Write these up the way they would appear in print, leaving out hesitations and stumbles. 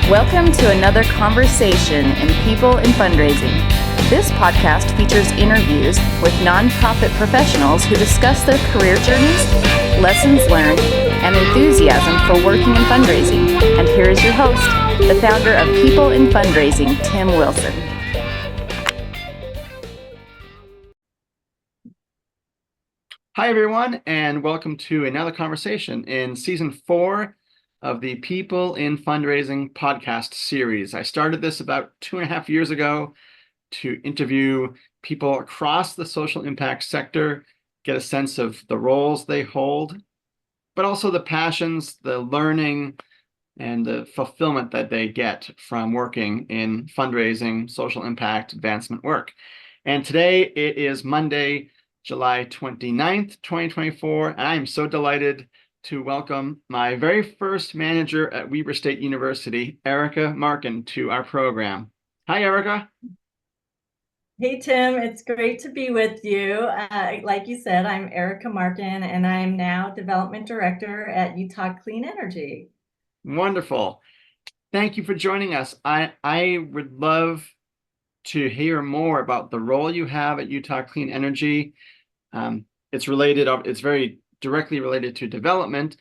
Welcome to another conversation in People in Fundraising. This podcast features interviews with nonprofit professionals who discuss their career journeys, lessons learned, and enthusiasm for working in fundraising. And here is your host, the founder of People in Fundraising, Tim Wilson. Hi, everyone, and welcome to another conversation in Season 4 of the People in Fundraising podcast series. I started this about 2.5 years ago to interview people across the social impact sector, get a sense of the roles they hold, but also the passions, the learning, and the fulfillment that they get from working in fundraising, social impact, advancement work. And today it is Monday, July 29th, 2024, and I am so delighted to welcome my very first manager at Weber State University, Erica Marken, to our program. Hi, Erica. Hey, Tim, it's great to be with you. Like you said, I'm Erica Marken, and I'm now Development Director at Utah Clean Energy. Wonderful. Thank you for joining us. I would love to hear more about the role you have at Utah Clean Energy. It's very directly related to development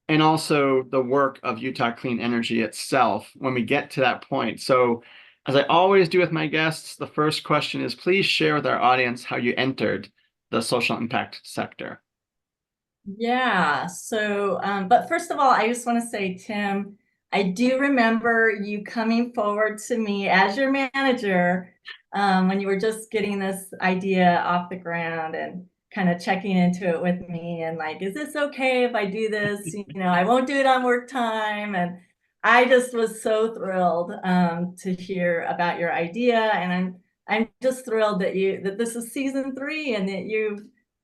and also the work of Utah Clean Energy itself when we get to that point. So, as I always do with my guests, the first question is, please share with our audience how you entered the social impact sector. Yeah, so, but first of all, I just want to say, Tim, I do remember you coming forward to me as your manager when you were just getting this idea off the ground and kind of checking into it with me and like, is this okay if I do this? I won't do it on work time. And I just was so thrilled to hear about your idea. And I'm just thrilled that this is season 3 and that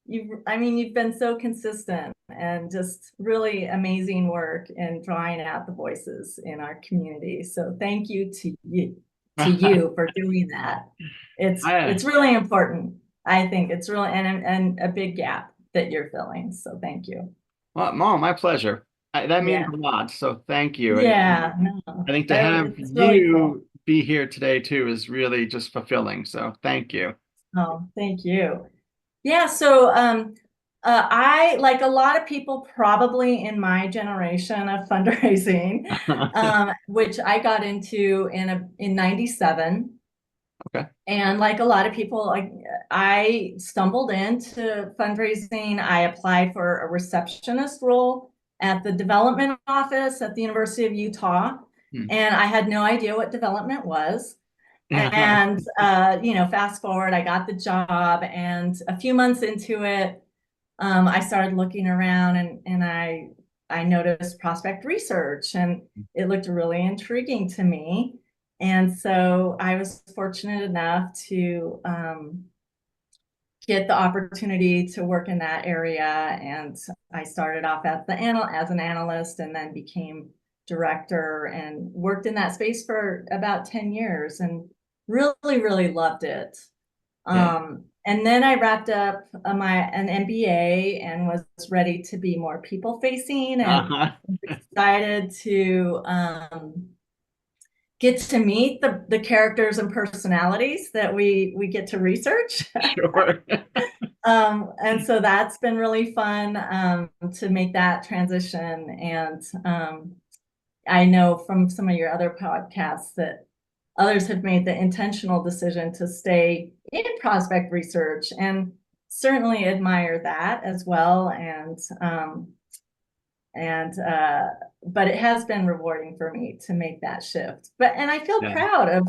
you've been so consistent and just really amazing work in drawing out the voices in our community. So thank you to you for doing that. It's really important. I think it's really and a big gap that you're filling. So thank you. Well, Mom, my pleasure. That means a lot. So thank you. Yeah, I think to have really you cool. be here today too is really just fulfilling. So thank you. Oh, thank you. Yeah, so I, like a lot of people probably in my generation of fundraising, which I got into in 97. Okay. And like a lot of people, I stumbled into fundraising. I applied for a receptionist role at the development office at the University of Utah. And I had no idea what development was. And, fast forward, I got the job, and a few months into it, I started looking around and I noticed prospect research, and it looked really intriguing to me. And so I was fortunate enough to get the opportunity to work in that area. And I started off as an analyst and then became director and worked in that space for about 10 years and really, really loved it. Yeah. And then I wrapped up an MBA and was ready to be more people facing and decided to get to meet the characters and personalities that we get to research. Sure. And so that's been really fun to make that transition. And I know from some of your other podcasts that others have made the intentional decision to stay in prospect research, and certainly admire that as well. But it has been rewarding for me to make that shift. And I feel proud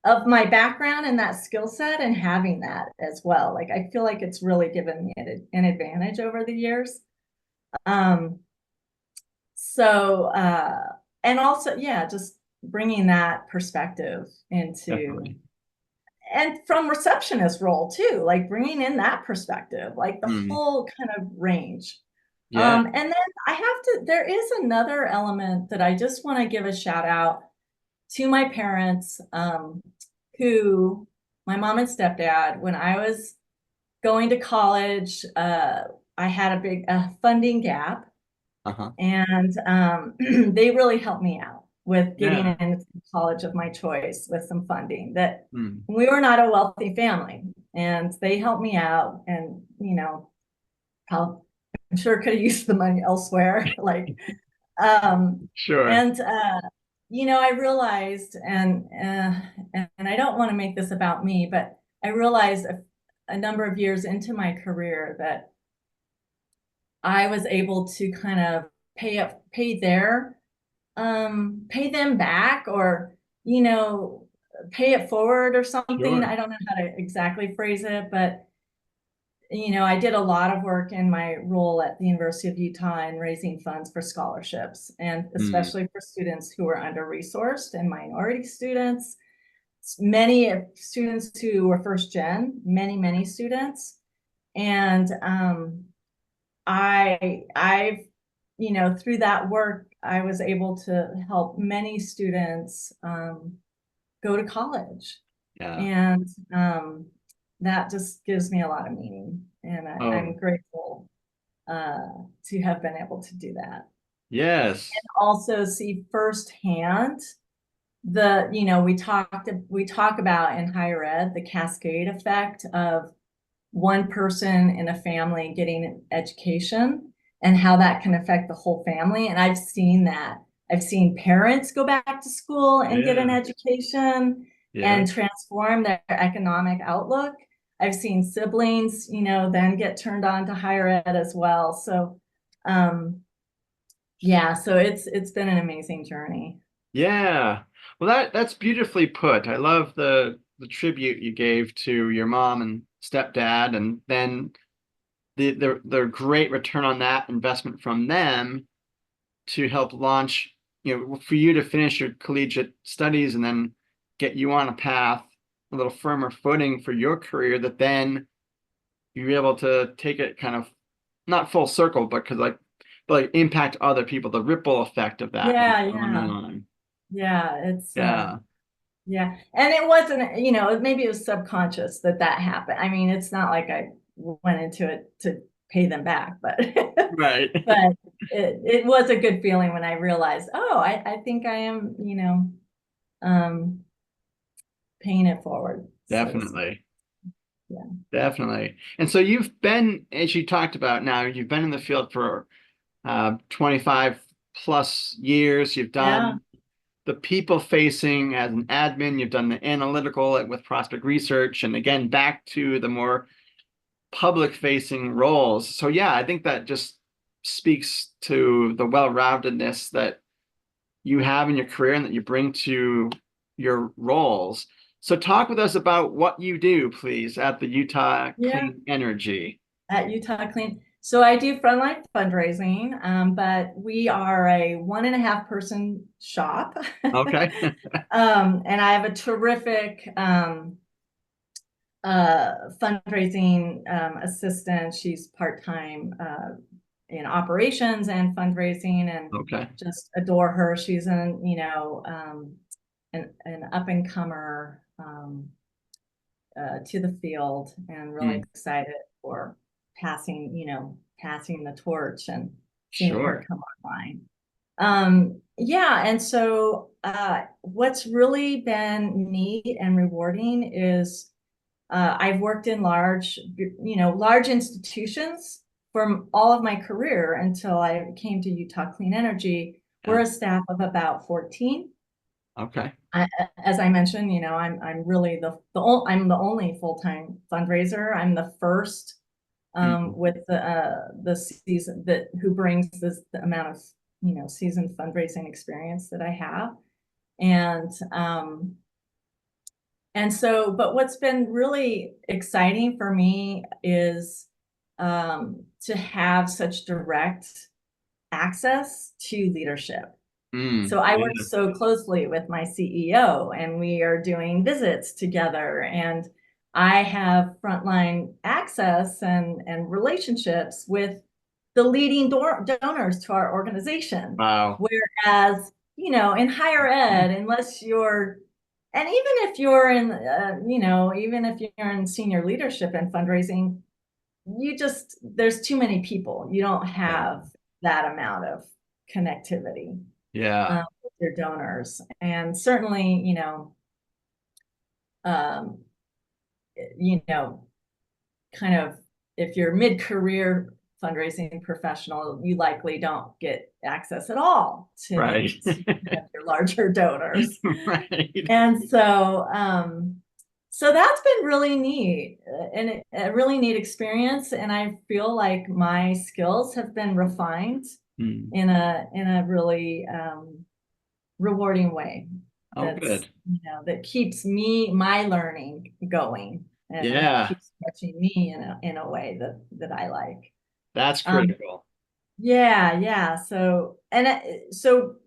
of my background and that skill set and having that as well. Like, I feel like it's really given me an advantage over the years. And also, just bringing that perspective into, definitely. And from receptionist role too, like bringing in that perspective, like the whole kind of range. Yeah. And then there is another element that I just want to give a shout out to my parents, who, my mom and stepdad, when I was going to college, I had a big funding gap. And they really helped me out. with getting Yeah. into college of my choice with some funding. That Mm. we were not a wealthy family, and they helped me out. And I'm sure could have used the money elsewhere. Sure. And I realized, and I don't want to make this about me, but I realized a number of years into my career that I was able to kind of pay them back, or pay it forward or something. Sure. I don't know how to exactly phrase it, but I did a lot of work in my role at the University of Utah in raising funds for scholarships, and Mm. especially for students who were under-resourced and minority students, many students who were first gen, many students. And I've through that work, I was able to help many students go to college. Yeah. And that just gives me a lot of meaning. And I'm Oh, grateful to have been able to do that. yes. Also see firsthand we talk about in higher ed the cascade effect of one person in a family getting an education and how that can affect the whole family. And I've seen that. I've seen parents go back to school and get an Yeah. education Yeah. and transform their economic outlook. I've seen siblings, then get turned on to higher ed as well. So, so it's been an amazing journey. Yeah. Well, that's beautifully put. I love the tribute you gave to your mom and stepdad, and then the great return on that investment from them to help launch, for you to finish your collegiate studies and then get you on a path, a little firmer footing for your career, that then you're able to take it kind of not full circle, but impact other people, the ripple effect of that Yeah, on and yeah. on. Yeah, it's Yeah. yeah. And it wasn't, maybe it was subconscious that happened. I mean, it's not like I went into it to pay them back, but Right. but it was a good feeling when I realized, oh, I think I am, um paying it forward. So Definitely. yeah. Definitely. And so you've been, as you talked about now, you've been in the field for 25 plus years. You've Yeah. done the people facing as an admin, you've done the analytical with prospect research, and again, back to the more public facing roles. So, yeah, I think that just speaks to the well-roundedness that you have in your career and that you bring to your roles. So talk with us about what you do, please, at the Utah Yeah. Clean Energy. At Utah Clean. So I do frontline fundraising, but we are a 1.5 person shop. Okay. And I have a terrific fundraising assistant. She's part-time in operations and fundraising, and Okay. just adore her. She's an up-and-comer to the field, and really excited for passing the torch and seeing her Sure. come online. And so what's really been neat and rewarding is I've worked in large institutions for all of my career until I came to Utah Clean Energy. We're Yeah. a staff of about 14. Okay. As I mentioned, I'm really I'm the only full-time fundraiser. I'm the first with the season who brings the amount of seasoned fundraising experience that I have. But what's been really exciting for me is to have such direct access to leadership. So I work Yeah. so closely with my CEO, and we are doing visits together, and I have frontline access and relationships with the leading donors to our organization. Wow. Whereas, in higher ed, and even if you're in, even if you're in senior leadership and fundraising, there's too many people. You don't Yeah. have that amount of connectivity. Yeah. your donors. And certainly, um, kind of if you're mid-career fundraising professional, you likely don't get access at all to, Right. your larger donors. Right. And so that's been really neat, and a really neat experience. And I feel like my skills have been refined in a really rewarding way. Oh, good. That keeps my learning going, and Yeah, keeps stretching me in a way that I like. that's critical. Yeah. So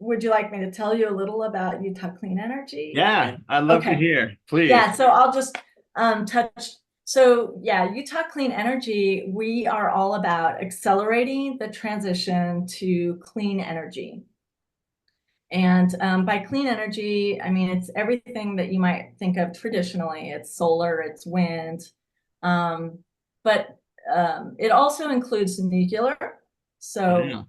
would you like me to tell you a little about Utah Clean Energy? Yeah, I'd love to hear, please. Yeah, so I'll just touch. So yeah, Utah Clean Energy, we are all about accelerating the transition to clean energy. And by clean energy, I mean, it's everything that you might think of traditionally. It's solar, it's wind, but it also includes nuclear. So,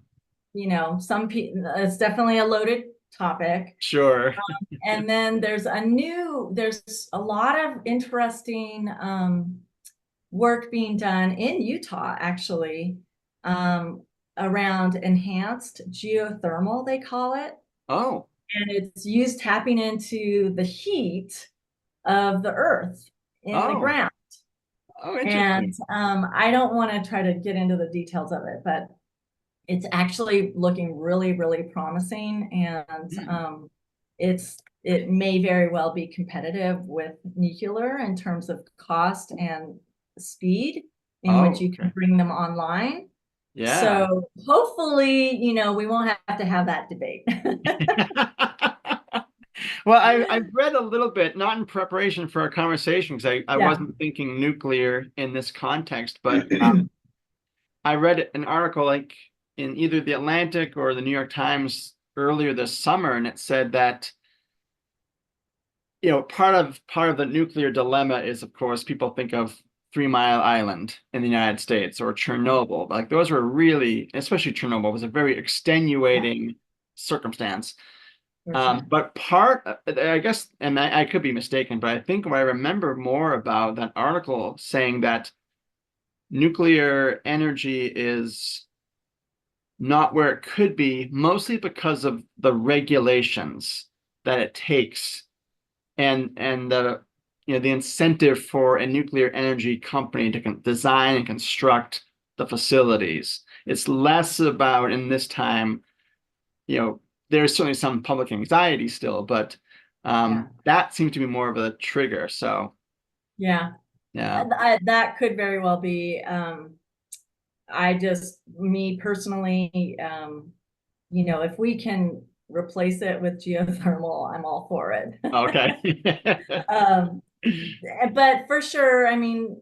some people, it's definitely a loaded topic. Sure. And then there's a lot of interesting work being done in Utah, actually, around enhanced geothermal, they call it. Oh. And it's used tapping into the heat of the earth in the ground. Oh, interesting. And I don't want to try to get into the details of it, but it's actually looking really, really promising. And it may very well be competitive with nuclear in terms of cost and speed in which you can bring them online. Yeah. So hopefully, we won't have to have that debate. Well, I've read a little bit, not in preparation for our conversation, because I wasn't thinking nuclear in this context, but I read an article like in either the Atlantic or the New York Times earlier this summer, and it said that part of the nuclear dilemma is, of course, people think of 3 Mile Island in the United States or Chernobyl. Like those were really, especially Chernobyl, was a very extenuating circumstance. But I guess, and I could be mistaken, but I think what I remember more about that article saying that nuclear energy is not where it could be, mostly because of the regulations that it takes and the the incentive for a nuclear energy company to design and construct the facilities. It's less about, in this time, there's certainly some public anxiety still, but that seems to be more of a trigger. So yeah, that could very well be. Me personally, if we can replace it with geothermal, I'm all for it. Okay. But for sure, I mean,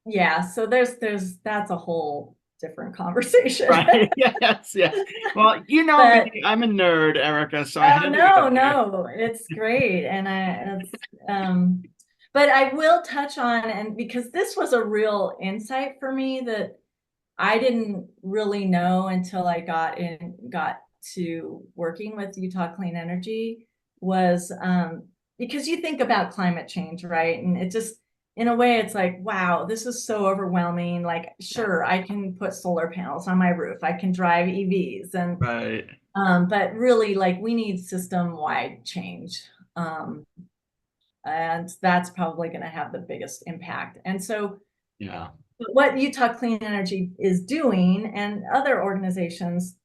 yeah, so that's a whole different conversation. Right. Yes. Well, me, I'm a nerd, Erica, so no, it's great. But I will touch on, and because this was a real insight for me that I didn't really know until I got to working with Utah Clean Energy, was because you think about climate change, right? And it just, in a way, it's like, wow, this is so overwhelming. Like, sure, I can put solar panels on my roof, I can drive EVs, and right. But really, like, we need system-wide change. And that's probably going to have the biggest impact. And so what Utah Clean Energy is doing, and other organizations,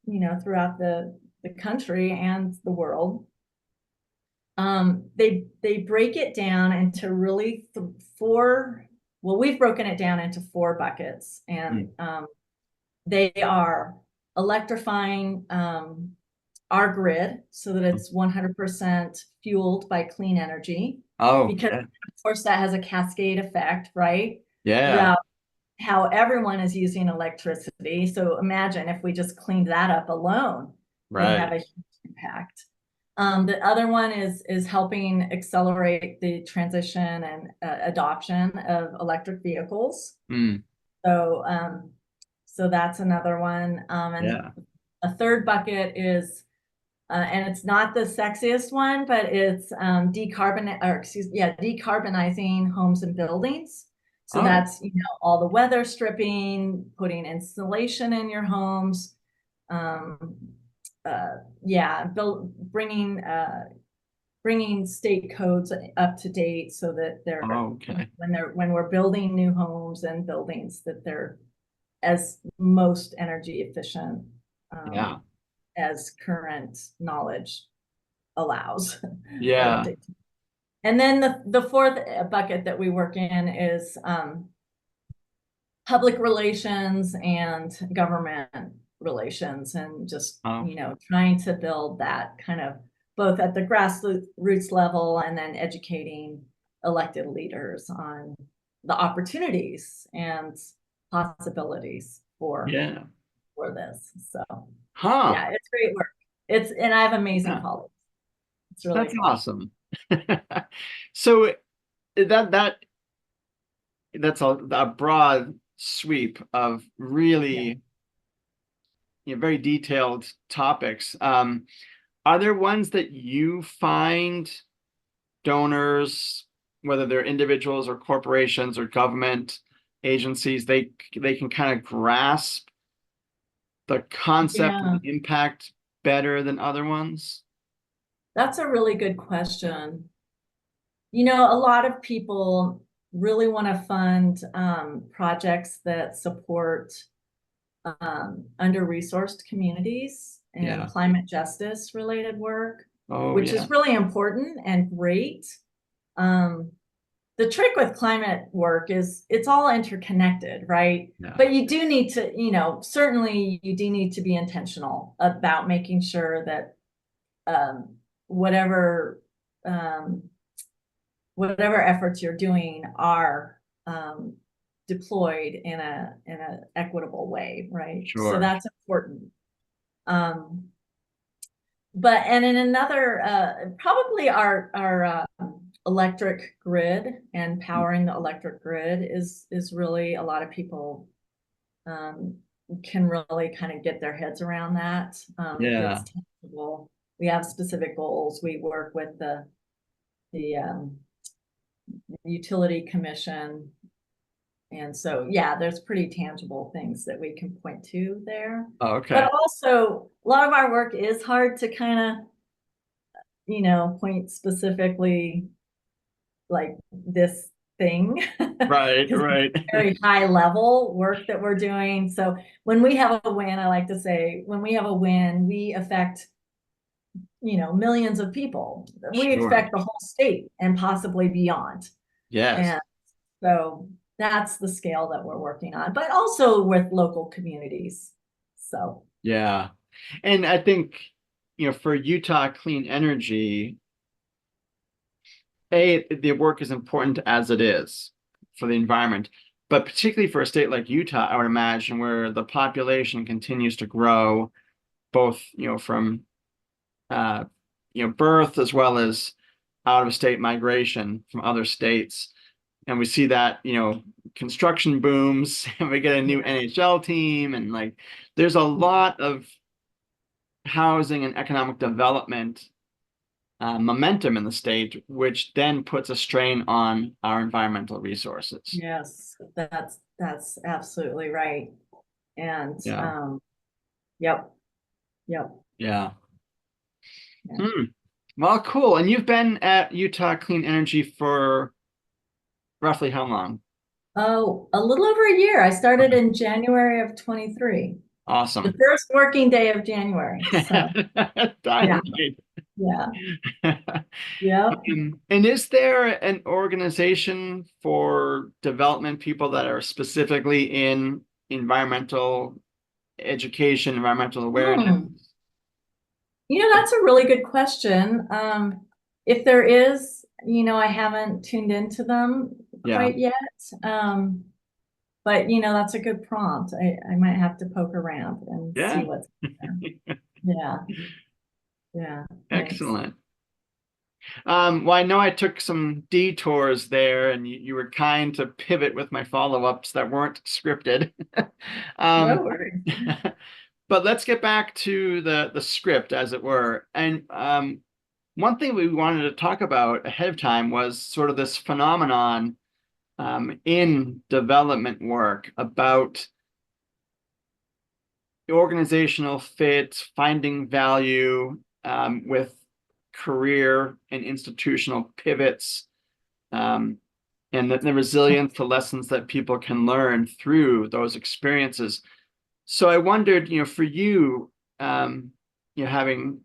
throughout the country and the world, they break it down into really four. Well, we've broken it down into 4 buckets, and they are electrifying our grid so that it's 100% fueled by clean energy. Because of course that has a cascade effect, right? Throughout how everyone is using electricity. So imagine if we just cleaned that up alone, would have a huge impact. The other one is helping accelerate the transition and adoption of electric vehicles. So that's another one. And a third bucket is And it's not the sexiest one, but it's decarbonizing homes and buildings. So Oh, that's, all the weather stripping, putting insulation in your homes. Bringing state codes up to date so that they're okay. when we're building new homes and buildings, that they're as most energy efficient Yeah. as current knowledge allows. Yeah. And then the fourth bucket that we work in is public relations and government relations, and just Oh, trying to build that kind of both at the grassroots level, and then educating elected leaders on the opportunities and possibilities for yeah. this. So Huh. yeah, it's great work. And I have amazing Yeah. colleagues. It's really That's fun. awesome. So that that's a broad sweep of really very detailed topics. Are there ones that you find donors, whether they're individuals or corporations or government agencies, they can kind of grasp the concept Yeah, and the impact better than other ones? that's a really good question. A lot of people really want to fund projects that support under-resourced communities and Yeah. climate justice related work, Oh, which yeah. is really important and great. The trick with climate work is it's all interconnected, right? Yeah. But you do need to, certainly you do need to be intentional about making sure that whatever efforts you're doing are deployed in a equitable way, right? So Sure. that's important. And in another, probably our electric grid, and powering the electric grid is really, a lot of people can really kind of get their heads around that. Yeah. It's tangible. We have specific goals. We work with the utility commission. And so, yeah, there's pretty tangible things that we can point to there. Oh, okay. But also, a lot of our work is hard to kind of, point specifically like this thing. Right, right. It's very high level work that we're doing. So when we have a win, I like to say, when we have a win, we affect millions of people. We Sure. expect the whole state and possibly beyond. Yes. And so that's the scale that we're working on, but also with local communities. So Yeah. And I think, for Utah Clean Energy, the work is important as it is for the environment, but particularly for a state like Utah, I would imagine, where the population continues to grow, both, from birth as well as out of state migration from other states. And we see that, construction booms, and we get a new NHL team, and there's a lot of housing and economic development momentum in the state, which then puts a strain on our environmental resources. yes, that's absolutely right. And Yeah. yep. Yeah. Well, cool. And you've been at Utah Clean Energy for roughly how long? Oh, a little over a year. I started in January of 23. Awesome. The first working day of January. So Dynamite. yeah. Yep. And is there an organization for development people that are specifically in environmental education, environmental awareness? That's a really good question. If there is, I haven't tuned into them quite yet. But that's a good prompt. I might have to poke around and see what's there. Yeah. Thanks. Excellent. Well, I know I took some detours there, and you were kind to pivot with my follow-ups that weren't scripted. No worries. But let's get back to the script, as it were. And one thing we wanted to talk about ahead of time was sort of this phenomenon in development work about organizational fit, finding value with career and institutional pivots, and the resilience to lessons that people can learn through those experiences. So I wondered, for you, having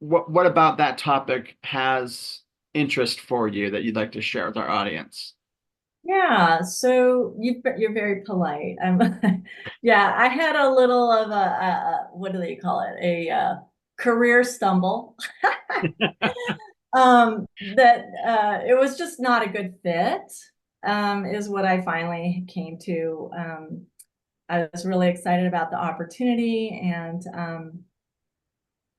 what about that topic has interest for you that you'd like to share with our audience? Yeah, so you're very polite. Yeah, I had a little of what do they call it? A career stumble. That it was just not a good fit, is what I finally came to. I was really excited about the opportunity, and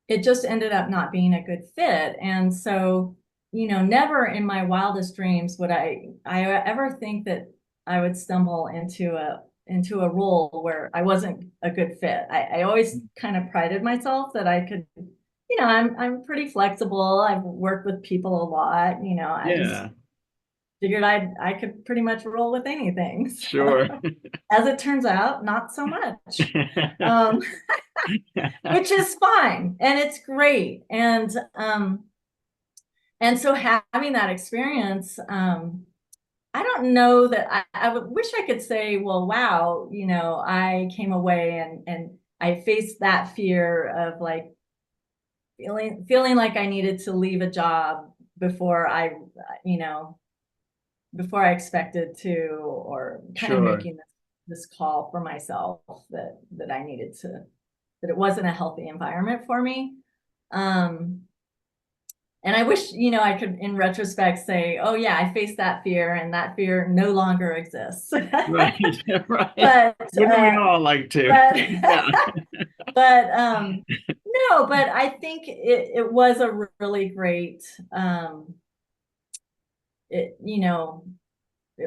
it just ended up not being a good fit. And so, never in my wildest dreams would I ever think that I would stumble into a role where I wasn't a good fit. I always kind of prided myself that I could, I'm pretty flexible. I've worked with people a lot, I just Yeah, figured I could pretty much roll with anything. sure. So, as it turns out, not so much. Um, which is fine and it's great. And so having that experience, I don't know that I would wish I could say, well, wow, I came away and I faced that fear of like feeling like I needed to leave a job before you know, before I expected to, or kind of Sure. making this call for myself that I needed to, that it wasn't a healthy environment for me. And I wish, I could, in retrospect, say, oh, yeah, I faced that fear and that fear no longer exists. Right, right. But, Wouldn't we all like to? but, Yeah, but no, but I think it was a really great, it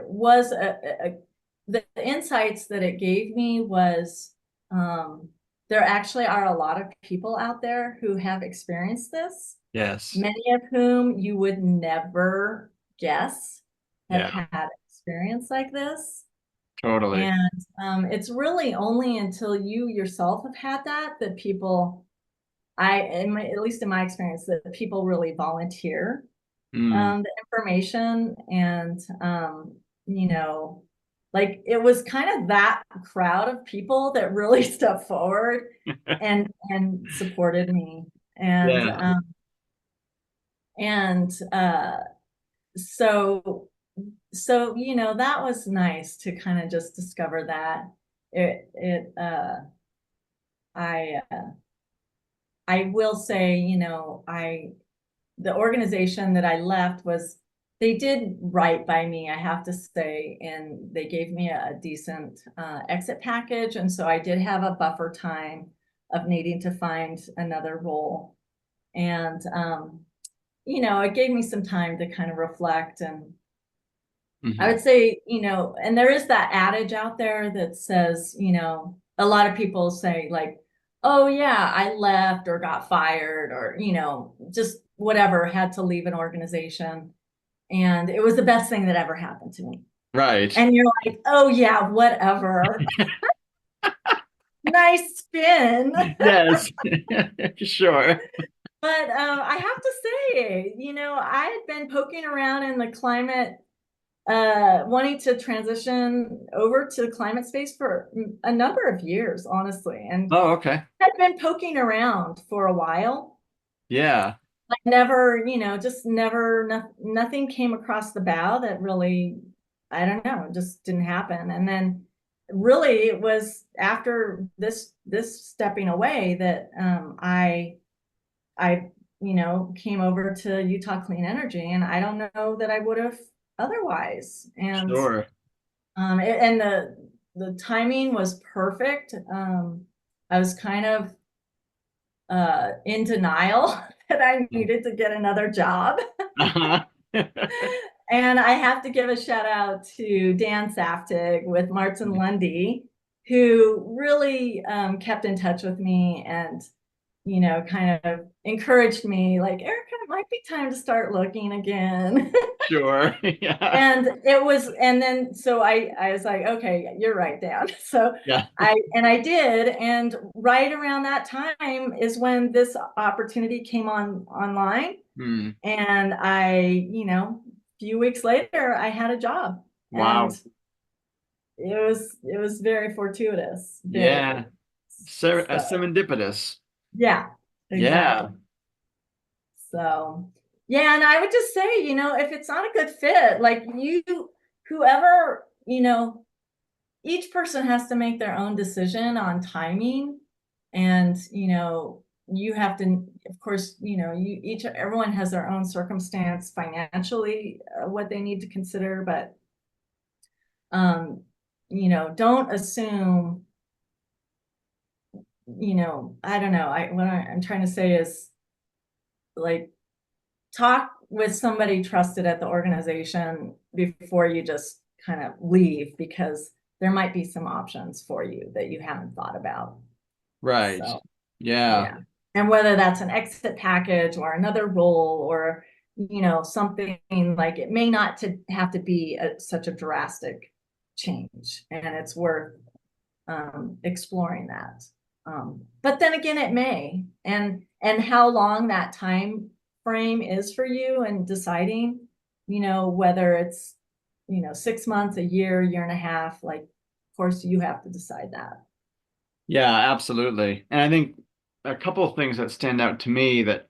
was the insights that it gave me was, there actually are a lot of people out there who have experienced this, yes, many of whom you would never guess have yeah, had experience like this. totally. And it's really only until you yourself have had that people, at least in my experience, that people really volunteer Mm. the information. And like it was kind of that crowd of people that really stepped forward and supported me. And Yeah, and so that was nice to kind of just discover that I I will say, the organization that I left they did right by me, I have to say, and they gave me a decent exit package. And so I did have a buffer time of needing to find another role. And, it gave me some time to kind of reflect. And I mhm. would say, and there is that adage out there that says, a lot of people say like, oh yeah, I left or got fired or, just whatever, had to leave an organization. And it was the best thing that ever happened to me. Right. And you're like, oh yeah, whatever. Nice spin. Yes, sure. But I have to say, I had been poking around in the climate, wanting to transition over to the climate space for a number of years, honestly, and Oh, okay. had been poking around for a while. Yeah, I never, just never, nothing came across the bow that really, I don't know, just didn't happen. And then really it was after this stepping away that I came over to Utah Clean Energy, and I don't know that I would have otherwise. And sure. and the timing was perfect. I was kind of in denial that I needed to get another job. Uh-huh. And I have to give a shout out to Dan Saftig with Martin Lundy. who really kept in touch with me and, kind of encouraged me, like, Erica, it might be time to start looking again. Sure. Yeah. And then so I was like, okay, you're right, Dan. So Yeah. I did, and right around that time is when this opportunity came online. And a few weeks later, I had a job. Wow. And it was very fortuitous. Very Yeah. fortuitous. So Serendipitous. yeah, Yeah. exactly. So yeah, and I would just say, if it's not a good fit, like whoever, each person has to make their own decision on timing. And, you have to, of course, everyone has their own circumstance financially, what they need to consider, but, don't assume, I don't know. What I'm trying to say is, like, talk with somebody trusted at the organization before you just kind of leave, because there might be some options for you that you haven't thought about. Right. So Yeah. yeah. And whether that's an exit package or another role, or, something, like, it may not have to be such a drastic change, and it's worth exploring that. But then again, it may, and how long that time frame is for you, and deciding, whether it's, 6 months, a year and a half, like, of course you have to decide that. Yeah, absolutely. And I think a couple of things that stand out to me that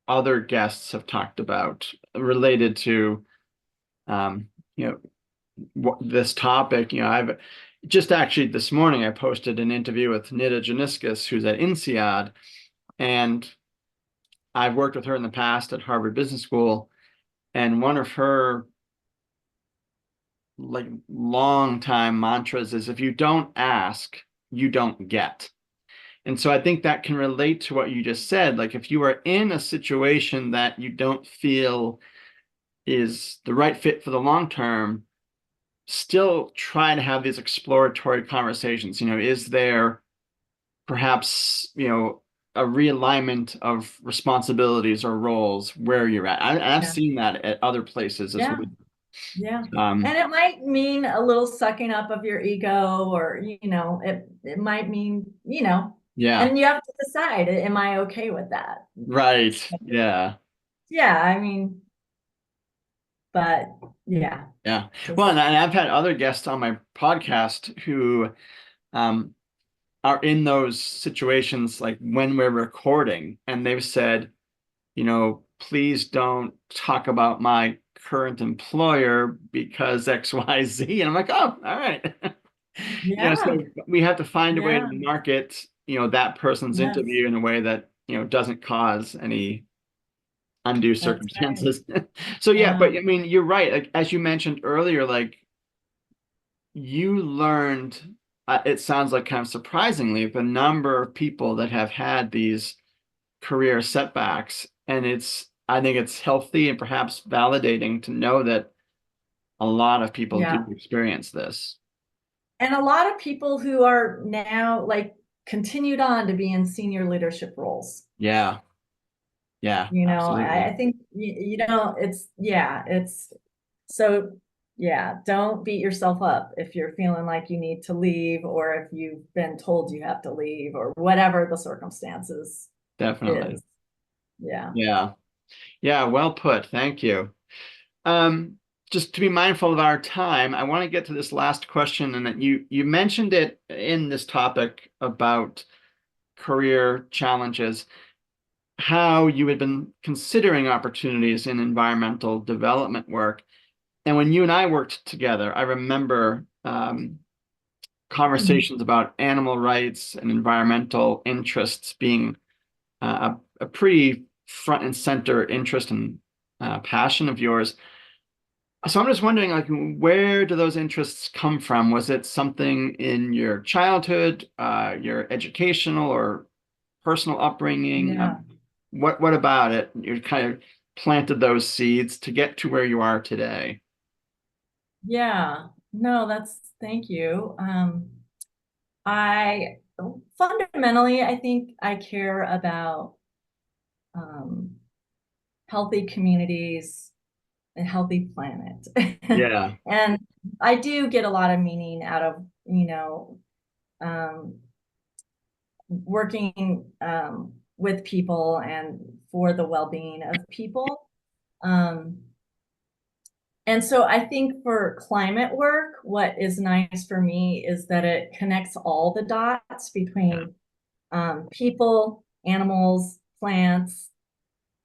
other guests have talked about related to, um, you know, this topic. I've just actually this morning I posted an interview with Nida Janiskus, who's at INSEAD, and I've worked with her in the past at Harvard Business School, and one of her like long time mantras is, if you don't ask, you don't get. And so I think that can relate to what you just said. Like, if you are in a situation that you don't feel is the right fit for the long term, still try to have these exploratory conversations. Is there perhaps, a realignment of responsibilities or roles where you're at? I've Yeah. seen that at other places as Yeah. well. Yeah. And it might mean a little sucking up of your ego, or, it might mean, Yeah. and you have to decide, am I okay with that? Right. Yeah. Yeah. I mean, but yeah. Yeah. Just, Well, and I've had other guests on my podcast who um, are in those situations, like when we're recording, and they've said, please don't talk about my current employer because X, Y, Z. And I'm like, oh, all right. yeah. So we have to find a way Yeah. to market, that person's Yes. interview in a way that, doesn't cause any undue That's right. circumstances. So yeah, but I mean, you're right. Like, as you mentioned earlier, like, you learned, it sounds like kind of surprisingly, the number of people that have had these career setbacks. And I think it's healthy and perhaps validating to know that a lot of people do Yeah. experience this. And a lot of people who are now, like, continued on to be in senior leadership roles. Yeah. Yeah, absolutely. I think, it's so, yeah, don't beat yourself up if you're feeling like you need to leave, or if you've been told you have to leave, or whatever the circumstances Definitely. is. Yeah. Yeah. Yeah, well put. Thank you. Just to be mindful of our time, I want to get to this last question, and that you mentioned it in this topic about career challenges, how you had been considering opportunities in environmental development work. And when you and I worked together, I remember conversations about animal rights and environmental interests being a pretty front and center interest and passion of yours. So I'm just wondering, like, where do those interests come from? Was it something in your childhood, your educational or personal upbringing? Yeah. What about it? You kind of planted those seeds to get to where you are today. Yeah. No, thank you. Fundamentally, I think I care about um, healthy communities, a healthy planet. Yeah, And I do get a lot of meaning out of, um, working with people and for the well-being of people. Um, and so I think for climate work, what is nice for me is that it connects all the dots between people, animals, plants,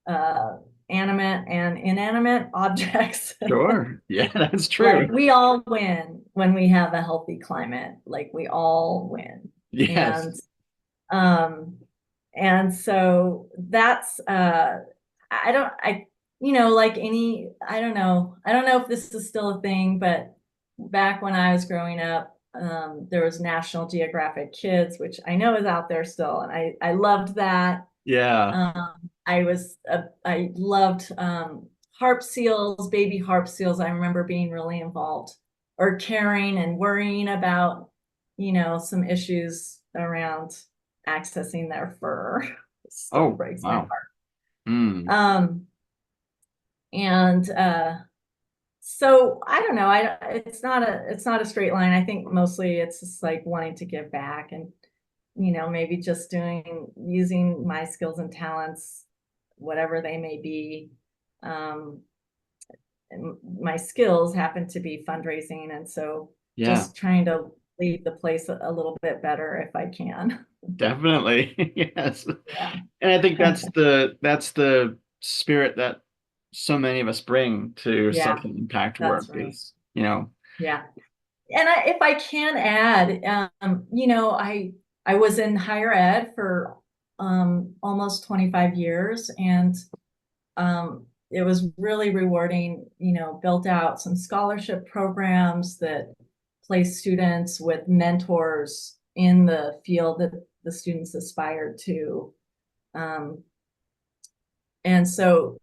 uh, animate and inanimate objects. sure. Yeah, that's Like true. we all win when we have a healthy climate. Like we all win. Yes. And um and so that's I don't I like any I don't know if this is still a thing, but back when I was growing up, there was National Geographic Kids, which I know is out there still, and I loved that. Yeah. I loved harp seals, baby harp seals. I remember being really involved or caring and worrying about, some issues around accessing their fur. It still Oh, breaks my wow. heart. Mm. And so I don't know. It's not a straight line. I think mostly it's just like wanting to give back and, maybe just using my skills and talents, whatever they may be. Um, and my skills happen to be fundraising. And so Yeah, just trying to leave the place a little bit better if I can. definitely. Yes. Yeah. And I think that's the spirit that so many of us bring to Yeah, social impact work that's right. is, Yeah. And if I can add, I was in higher ed for almost 25 years, and it was really rewarding. Built out some scholarship programs that place students with mentors in the field that the students aspired to, um, and so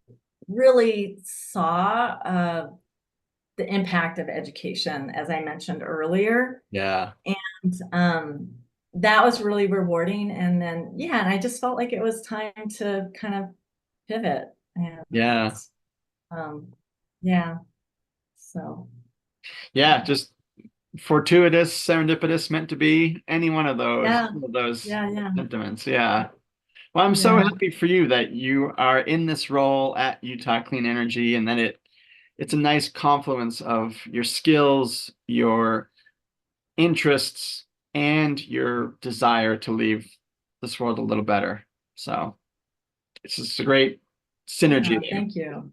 really saw the impact of education, as I mentioned earlier. yeah, And that was really rewarding. And then, yeah, and I just felt like it was time to kind of pivot. And yeah, yeah, so yeah, just fortuitous, serendipitous, meant to be, any yeah, one of those yeah, yeah, sentiments. Yeah. Well, I'm so yeah, happy for you that you are in this role at Utah Clean Energy and that it's a nice confluence of your skills, your interests, and your desire to leave this world a little better. So it's just a great synergy yeah. there. Thank you.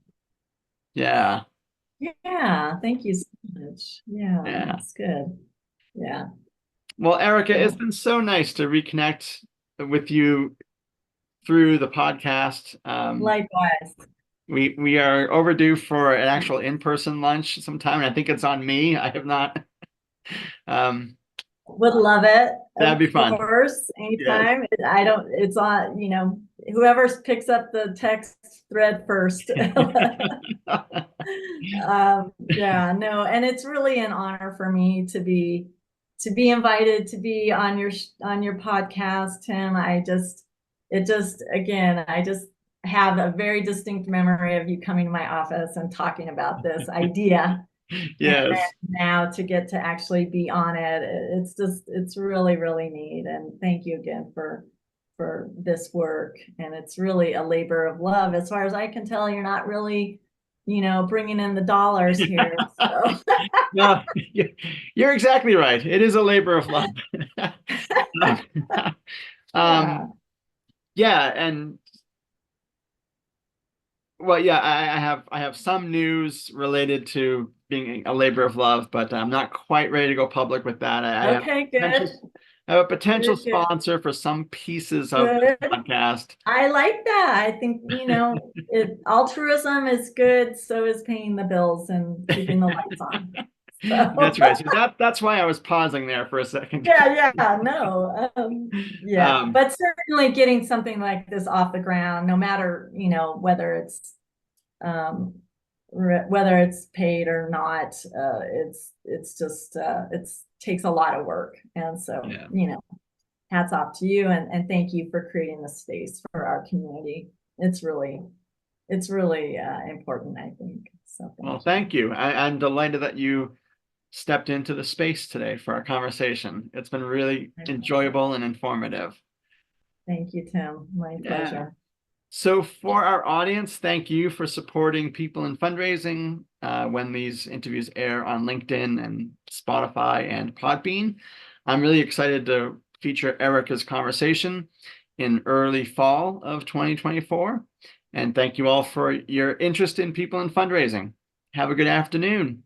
Yeah. Yeah, thank you so much. Yeah, Yeah. that's good. Yeah. Well, Erica, it's So been so nice to reconnect with you through the podcast. likewise. We are overdue for an actual in-person lunch sometime, and I think it's on me. I have not. Um, Would love it, that'd of be fun. course, Yes. anytime. I don't, it's on, whoever picks up the text thread first. Yeah, no, and it's really an honor for me to be invited to be on your podcast, Tim. I just have a very distinct memory of you coming to my office and talking about this idea. And then Yes. now to get to actually be on it, it's really, really neat. And thank you again for this work. And it's really a labor of love. As far as I can tell, you're not really, bringing in the dollars here. So No, you're exactly right. It is a labor of love. yeah. Um, yeah, and well, yeah, I have some news related to being a labor of love, but I'm not quite ready to go public with that. Okay, good. I have a potential Good, good, sponsor for some pieces of the good. podcast. I like that. I think, altruism is good, so is paying the bills and keeping the lights on. So That's right. So that's why I was pausing there for a second. yeah, no. Yeah, Um, but certainly getting something like this off the ground, no matter, um, whether it's paid or not, it's just, it's takes a lot of work. And so, Yeah. hats off to you, and thank you for creating the space for our community. It's really important, I think. So Well, thank you. I'm delighted that you stepped into the space today for our conversation. It's been really enjoyable and informative. Thank you, Tim. My pleasure. So for our audience, thank you for supporting People in Fundraising when these interviews air on LinkedIn and Spotify and Podbean. I'm really excited to feature Erica's conversation in early fall of 2024. And thank you all for your interest in People in Fundraising. Have a good afternoon.